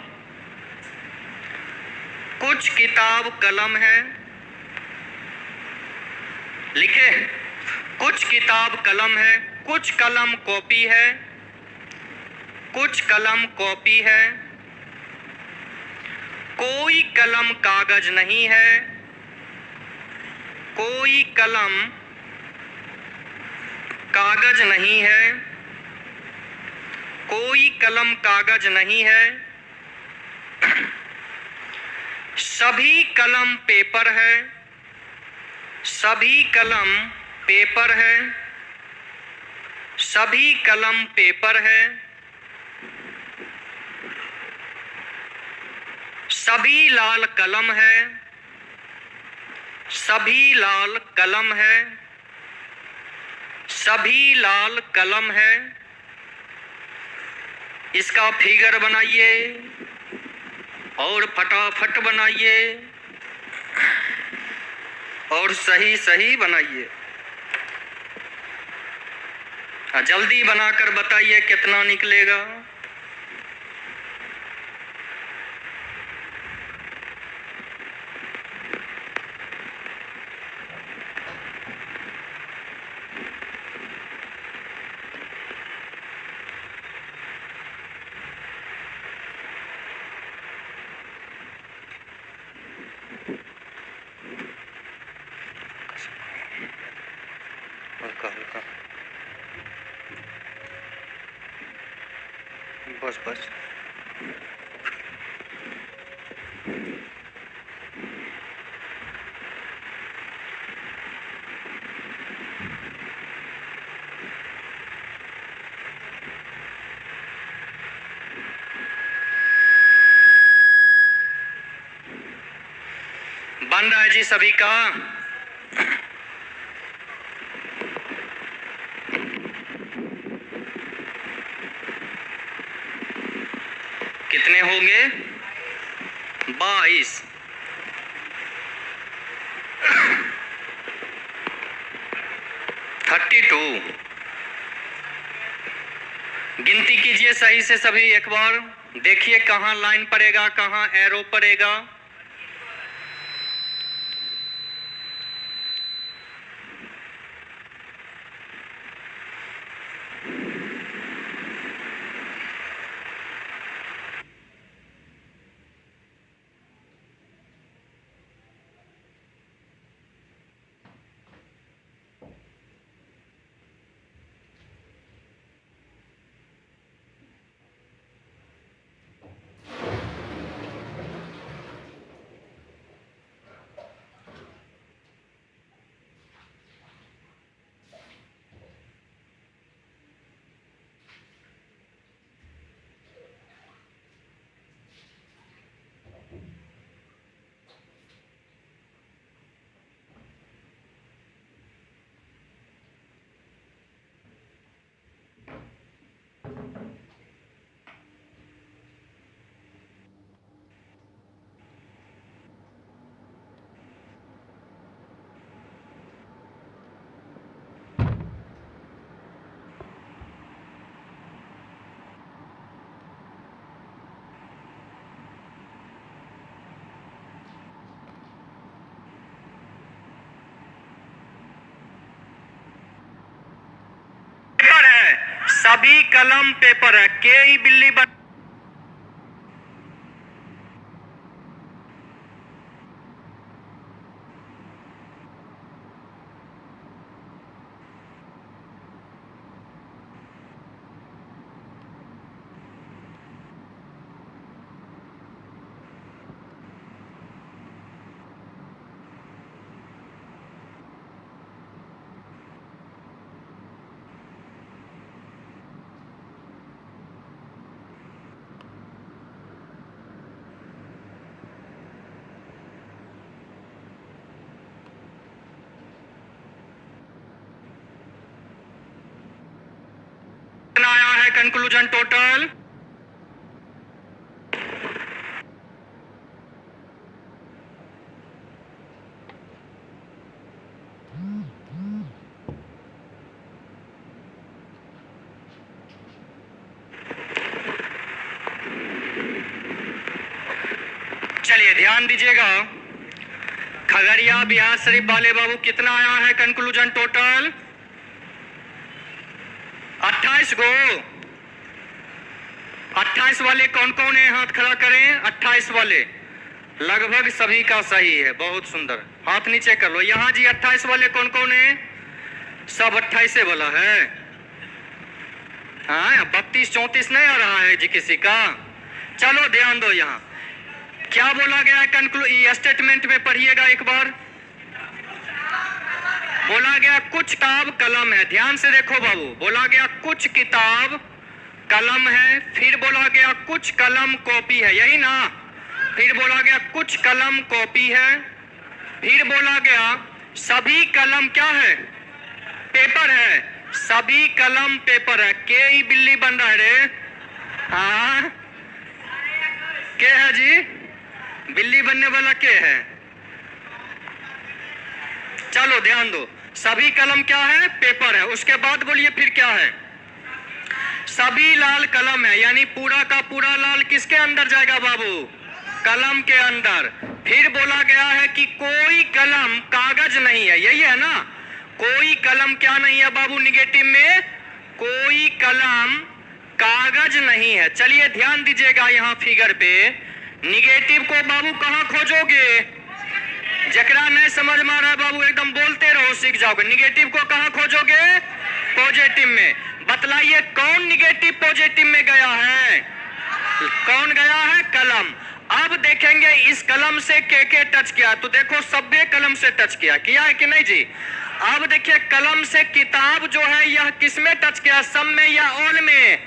कलम है। लिखे, कुछ किताब कलम है, कुछ कलम कॉपी है, कुछ कलम कॉपी है। कोई कलम कागज नहीं है, कोई कलम कागज नहीं है, कोई कलम कागज नहीं है। सभी कलम पेपर है, सभी कलम पेपर है। सभी कलम पेपर है, सभी लाल कलम है, सभी लाल कलम है, सभी लाल कलम है। इसका फिगर बनाइए और फटाफट बनाइए और सही सही बनाइए। जल्दी बनाकर बताइए कितना निकलेगा। हल्का हल्का, बस बस। बन रहा है जी सभी का। कितने होंगे? 22। 32। गिनती कीजिए सही से सभी, एक बार देखिए कहाँ लाइन पड़ेगा, कहाँ एरो पड़ेगा। सभी कलम पेपर है। के बिल्ली बन आया है कंक्लूजन टोटल। चलिए ध्यान दीजिएगा, खगड़िया बिहार शरीफ वाले बाबू कितना आया है कंक्लूजन टोटल? 28 गो। 28 वाले कौन कौन है, हाथ खड़ा करें। 28 वाले लगभग सभी का सही है, बहुत सुंदर। हाथ नीचे कर लो। यहाँ जी 28 वाले कौन कौन है? सब 28 वाला है। हाँ 32 34 नहीं आ रहा है जी किसी का। चलो ध्यान दो, यहाँ क्या बोला गया है स्टेटमेंट में पढ़िएगा एक बार। बोला गया कुछ किताब कलम है, ध्यान से देखो बाबू, बोला गया कुछ किताब कलम है, फिर बोला गया कुछ कलम कॉपी है, यही ना, फिर बोला गया कुछ कलम कॉपी है, फिर बोला गया सभी कलम क्या है, पेपर है, सभी कलम पेपर है। के ही बिल्ली बन रहा है रे, हाँ के है जी, बिल्ली बनने वाला के है। चलो ध्यान दो, सभी कलम क्या है, पेपर है। उसके बाद बोलिए फिर क्या है, सभी लाल कलम है, यानी पूरा का पूरा लाल किसके अंदर जाएगा बाबू, कलम के अंदर। फिर बोला गया है कि कोई कलम कागज नहीं है, यही है ना, कोई कलम क्या नहीं है बाबू, निगेटिव में कोई कलम कागज नहीं है। चलिए ध्यान दीजिएगा यहाँ फिगर पे, निगेटिव को बाबू कहाँ खोजोगे, जकरा नहीं समझ में आ रहा है बाबू एकदम बोलते रहो, सीख जाओगे। निगेटिव को कहाँ खोजोगे, पॉजिटिव में। बतलाइए कौन निगेटिव पॉजिटिव में गया है, कौन गया है, कलम। अब देखेंगे इस कलम से के टच किया, तो देखो सभ्य कलम से टच किया है कि नहीं जी। अब देखिए कलम से किताब जो है यह किस में टच किया, सम में या ऑल में,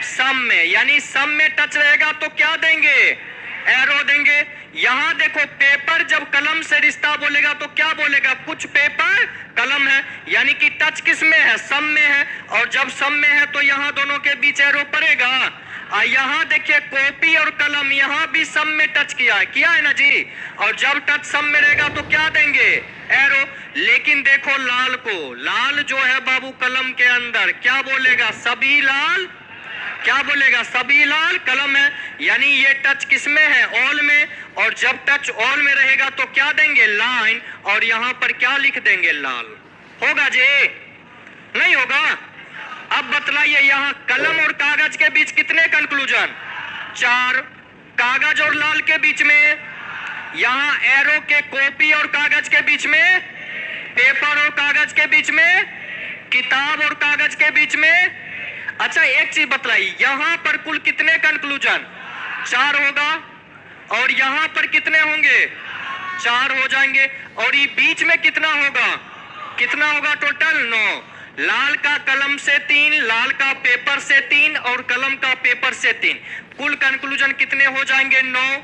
सम में, यानी सम में टच रहेगा तो क्या देंगे, एरो देंगे। यहाँ देखो पेपर जब कलम से रिश्ता बोलेगा तो क्या बोलेगा, कुछ पेपर कलम है, यानी कि टच किस में है, सम में है, और जब सम में है तो यहाँ दोनों के बीच एरो पड़ेगा। यहाँ देखिए कॉपी और कलम यहाँ भी सम में टच किया है ना जी, और जब टच सम में रहेगा तो क्या देंगे, एरो। लेकिन देखो लाल को, लाल जो है बाबू कलम के अंदर क्या बोलेगा, सभी लाल, क्या बोलेगा, सभी लाल कलम है, यानी ये टच किसमें है, ऑल में, और जब टच ऑल में रहेगा तो क्या देंगे, लाइन, और यहाँ पर क्या लिख देंगे, लाल। होगा जी, नहीं होगा। अब बतलाइए यहाँ कलम और कागज के बीच कितने कंक्लूजन, 4, कागज और लाल के बीच में, यहाँ एरो के कॉपी और कागज के बीच में, पेपर और कागज के बीच में, किताब और कागज के बीच में। अच्छा एक चीज बतलाई, यहाँ पर कुल कितने कंक्लूजन, 4 होगा, और यहाँ पर कितने होंगे, 4 हो जाएंगे, और ये बीच में कितना होगा टोटल, 9। लाल का कलम से 3, लाल का पेपर से 3, और कलम का पेपर से 3, कुल कंक्लूजन कितने हो जाएंगे, 9।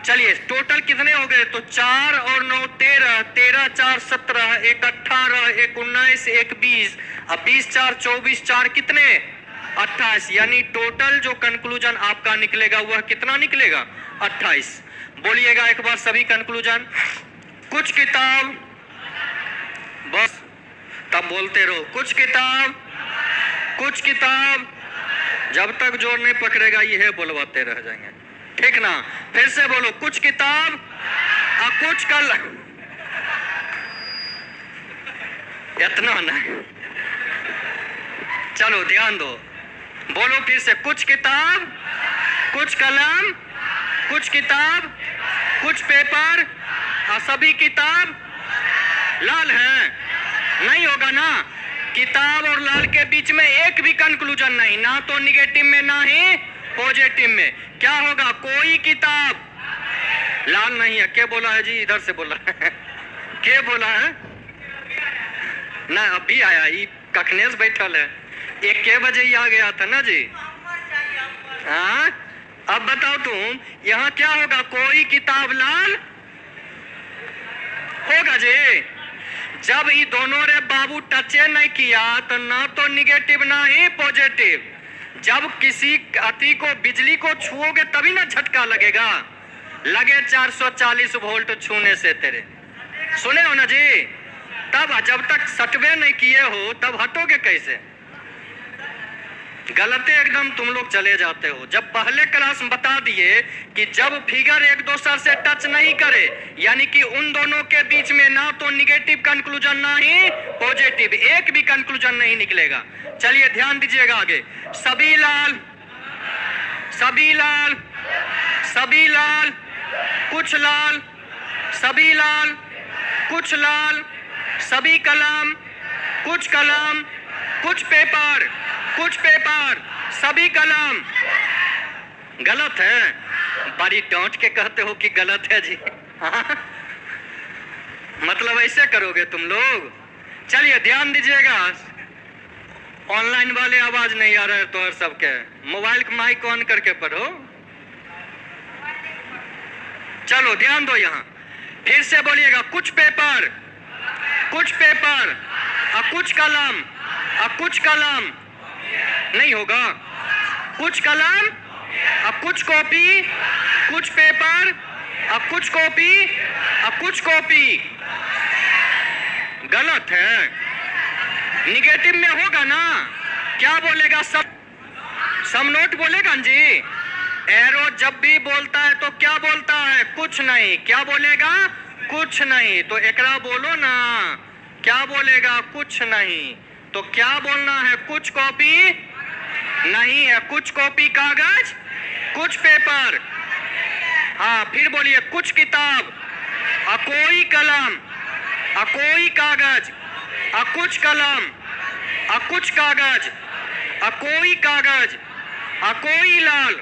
चलिए टोटल कितने हो गए, तो 4 और 9 13, 13 4 17, 1 18, 1 19, 1 20, अब 20 4 24, 4 कितने 28, यानी टोटल जो कंक्लूजन आपका निकलेगा वह कितना निकलेगा, 28। बोलिएगा एक बार सभी कंक्लूजन, कुछ किताब, बस तब बोलते रहो, कुछ किताब, जब तक जोर नहीं पकड़ेगा यह बोलवाते रह जाएंगे, ठीक ना। फिर से बोलो, कुछ किताब और कुछ कलम, इतना नहीं, चलो ध्यान दो, बोलो फिर से, कुछ किताब, कुछ कलम, कुछ किताब, कुछ पेपर, और सभी किताब लाल है, नहीं होगा ना। किताब और लाल के बीच में एक भी कंक्लूजन नहीं, ना तो निगेटिव में ना ही पॉजिटिव में, क्या होगा, कोई किताब लाल नहीं है। क्या बोला है जी, इधर से बोला है क्या बोला है ना, अभी आया, ये कखनेस बैठल है, 1 बजे ही आ गया था ना जी। हाँ अब बताओ तुम, यहाँ क्या होगा, कोई किताब लाल होगा जी। जब ये दोनों रे बाबू टचे नहीं किया तो ना तो निगेटिव ना ही पॉजिटिव। जब किसी अति को, बिजली को छुओगे तभी ना झटका लगेगा, लगे 440 वोल्ट छूने से तेरे, सुने हो ना जी। तब जब तक सटवे नहीं किए हो तब हटोगे कैसे, गलते एकदम तुम लोग चले जाते हो। जब पहले क्लास में बता दिए कि जब फिगर एक दूसरे से टच नहीं करे, यानी कि उन दोनों के बीच में ना तो निगेटिव कंक्लूजन ना ही पॉजिटिव, एक भी कंक्लूजन नहीं निकलेगा। चलिए ध्यान दीजिएगा आगे, सभी लाल, सभी लाल, सभी लाल, कुछ लाल, सभी लाल, कुछ लाल, सभी कलम, कुछ कलम, कुछ पेपर, कुछ पेपर, सभी कलम। गलत है, बड़ी डांट के कहते हो कि गलत है जी। मतलब ऐसे करोगे तुम लोग। चलिए ध्यान दीजिएगा, ऑनलाइन वाले आवाज नहीं आ रहा है तो सबके मोबाइल का माइक ऑन करके पढ़ो। चलो ध्यान दो, यहाँ फिर से बोलिएगा, कुछ पेपर कुछ पेपर कुछ कलम कुछ कलम नहीं होगा, कुछ कलम कुछ कॉपी, कुछ पेपर कुछ कॉपी कुछ कॉपी। गलत है, निगेटिव में होगा ना। क्या बोलेगा? सब नोट बोलेगा जी। एरो जब भी बोलता है तो क्या बोलता है? कुछ नहीं। क्या बोलेगा? कुछ नहीं। तो एकरा बोलो ना, क्या बोलेगा? कुछ नहीं। तो क्या बोलना है? कुछ कॉपी नहीं है, कुछ कॉपी कागज कुछ पेपर। हाँ फिर बोलिए, कुछ किताब कोई कलम कोई कागज कुछ कलम कुछ कागज कोई कागज कोई लाल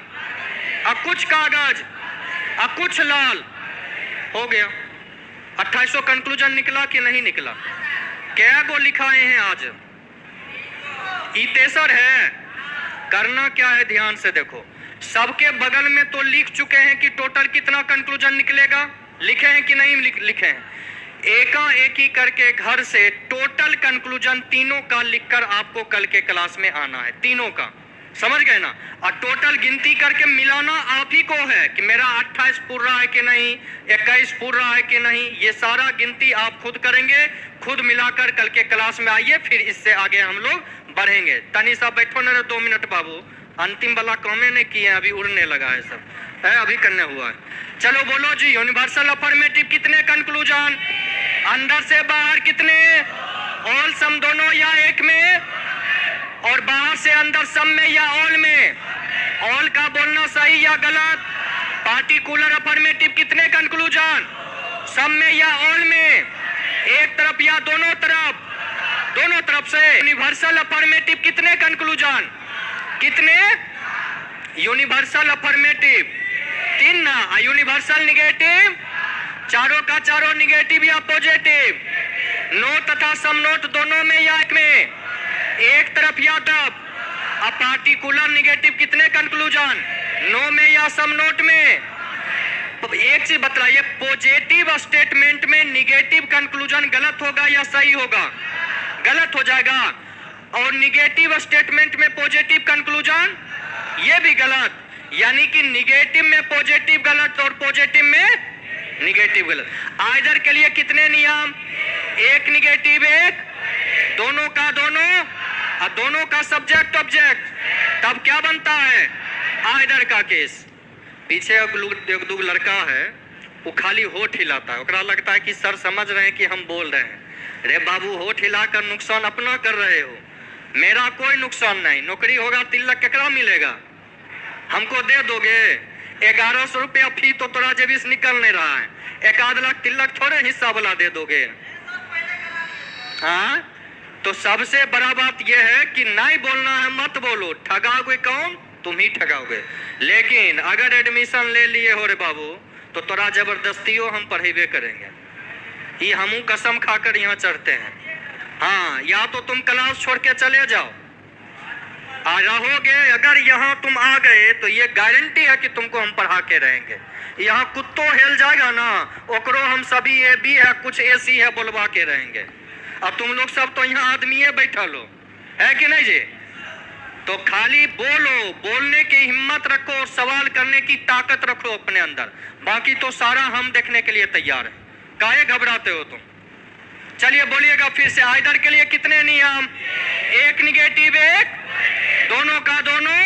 कुछ कागज कुछ लाल। हो गया। 2800 कंक्लूजन निकला कि नहीं निकला? क्या गो लिखाए हैं आज? तेसर है। करना क्या है ध्यान से देखो, सबके बगल में तो लिख चुके हैं कि टोटल कितना कंक्लूजन निकलेगा, लिखे हैं कि नहीं लिखे हैं? एक ही करके घर से टोटल कंक्लूजन तीनों का लिखकर आपको कल के क्लास में आना है, तीनों का। समझ गए ना? और टोटल गिनती करके मिलाना आप ही को है कि मेरा 28 पूर रहा है कि नहीं, 21 पूर रहा है कि नहीं। ये सारा गिनती आप खुद करेंगे, खुद मिलाकर कल के क्लास में आइए, फिर इससे आगे हम लोग बढ़ेंगे। तनी सा बैठो ना 2 मिनट बाबू, अंतिम वाला कामें नहीं किए, अभी उड़ने लगा है सब है, अभी करने हुआ है। चलो बोलो जी, यूनिवर्सल अफर्मेटिव कितने कंक्लूजन? अंदर से बाहर कितने? ऑल सम दोनों या एक में? और बाहर से अंदर सम में या ऑल में? ऑल का बोलना सही या गलत? पार्टिकुलर अफर्मेटिव कितने कंक्लूजन? सम में या ऑल में? एक तरफ या दोनों तरफ? दोनों तरफ से। यूनिवर्सल अफर्मेटिव कितने कंक्लूजन? कितने? यूनिवर्सल अफर्मेटिव 3 ना। यूनिवर्सल निगेटिव चारों का चारों निगेटिव या पॉजिटिव? नो तथा सम नोट दोनों में या एक में? एक तरफ या तब? अब पार्टिकुलर निगेटिव कितने कंक्लूजन? नो में या सम नोट में? एक चीज बतलाइए, पॉजिटिव स्टेटमेंट में निगेटिव कंक्लूजन गलत होगा या सही होगा? गलत हो जाएगा। और निगेटिव स्टेटमेंट में पॉजिटिव कंक्लूजन ये भी गलत, यानी कि निगेटिव में पॉजिटिव गलत और पॉजिटिव में निगेटिव गलत। आइदर के लिए कितने नियम? एक निगेटिव एक, दोनों का दोनों और दोनों का सब्जेक्ट ऑब्जेक्ट। तब क्या बनता है? आइदर का केस। पीछे एक दो लड़का है, वो खाली होठ हिलाता है, ओकरा लगता है कि सर समझ रहे हैं कि हम बोल रहे हैं। रे बाबू, होठ हिलाकर नुकसान अपना कर रहे हो, मेरा कोई नुकसान नहीं। नौकरी होगा, तिलक केकरा मिलेगा? हमको दे दोगे? 1100 रुपया फी तो तोरा जेबी से निकल नहीं रहा है, 1 लाख तिलक थोड़े हिस्सा वाला दे दोगे? हाँ, तो सबसे बड़ा बात यह है कि नहीं बोलना है, मत बोलो। ठगाओगे कौन? तुम ही ठगाओगे। लेकिन अगर एडमिशन ले लिए हो रे बाबू, तो तोरा जबरदस्तियों हम पढ़ेबे करेंगे। ये हमू कसम खाकर यहाँ चढ़ते हैं। हाँ, या तो तुम क्लास छोड़ के चले जाओ, आ रहोगे। अगर यहाँ तुम आ गए तो ये गारंटी है कि तुमको हम पढ़ा के रहेंगे। यहाँ कुत्तो हेल जाएगा ना, ओकरो हम सभी ए बी है, कुछ एसी है, बोलवा के रहेंगे। अब तुम लोग सब तो यहाँ आदमी बैठा लो, है कि नहीं जी? तो खाली बोलो, बोलने की हिम्मत रखो और सवाल करने की ताकत रखो अपने अंदर। बाकी तो सारा हम देखने के लिए तैयार है, काहे घबराते हो तुम? चलिए बोलिएगा फिर से, आइदर के लिए कितने नियम? एक निगेटिव एक, दोनों का दोनों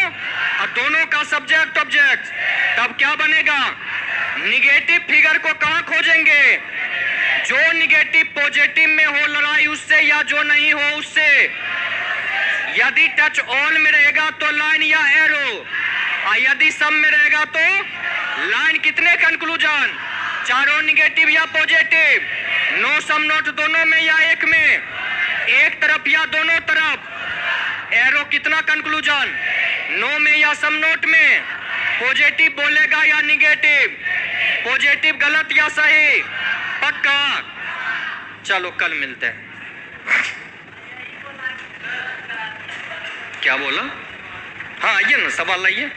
और दोनों का सब्जेक्ट ऑब्जेक्ट। तब क्या बनेगा? निगेटिव फिगर को कहाँ खोजेंगे? जो निगेटिव पॉजिटिव में हो लड़ाई उससे, या जो नहीं हो उससे। यदि टच ऑल में रहेगा तो लाइन या एरो, और यदि सम में रहेगा तो लाइन। कितने कंक्लूजन? चारों निगेटिव या पॉजिटिव? नो सम नोट दोनों में या एक में? एक तरफ या दोनों तरफ? एरो कितना कंक्लूजन? नो में या सम नोट में? पॉजिटिव बोलेगा या निगेटिव? पॉजिटिव गलत या सही? पक्का? चलो कल मिलते हैं। क्या बोला? हाँ आइए ना, सवाल लाइए।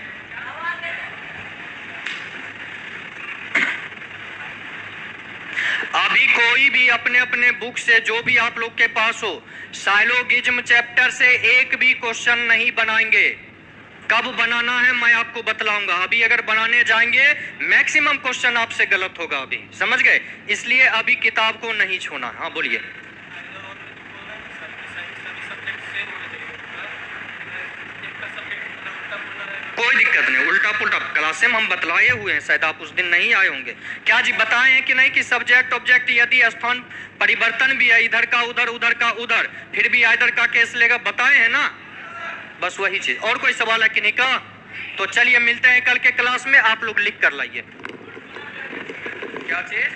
अभी कोई भी अपने अपने बुक से, जो भी आप लोग के पास हो, साइलोगिज्म चैप्टर से एक भी क्वेश्चन नहीं बनाएंगे। कब बनाना है मैं आपको बतलाऊंगा। अभी अगर बनाने जाएंगे मैक्सिमम क्वेश्चन आपसे गलत होगा। अभी समझ गए? इसलिए अभी किताब को नहीं छूना। हाँ बोलिए। कोई दिक्कत नहीं, उल्टा पुल्टा क्लासे में हम बतलाए हुए हैं, शायद आप उस दिन नहीं आए होंगे। क्या जी बताए हैं कि नहीं कि सब्जेक्ट ऑब्जेक्ट यदि स्थान परिवर्तन भी है, इधर का उधर उधर का उधर, फिर भी इधर का केस लेगा, बताए हैं ना? बस वही चीज। और कोई सवाल है कि नहीं का? तो चलिए मिलते हैं कल के क्लास में। आप लोग लिख कर लाइए। क्या चीज?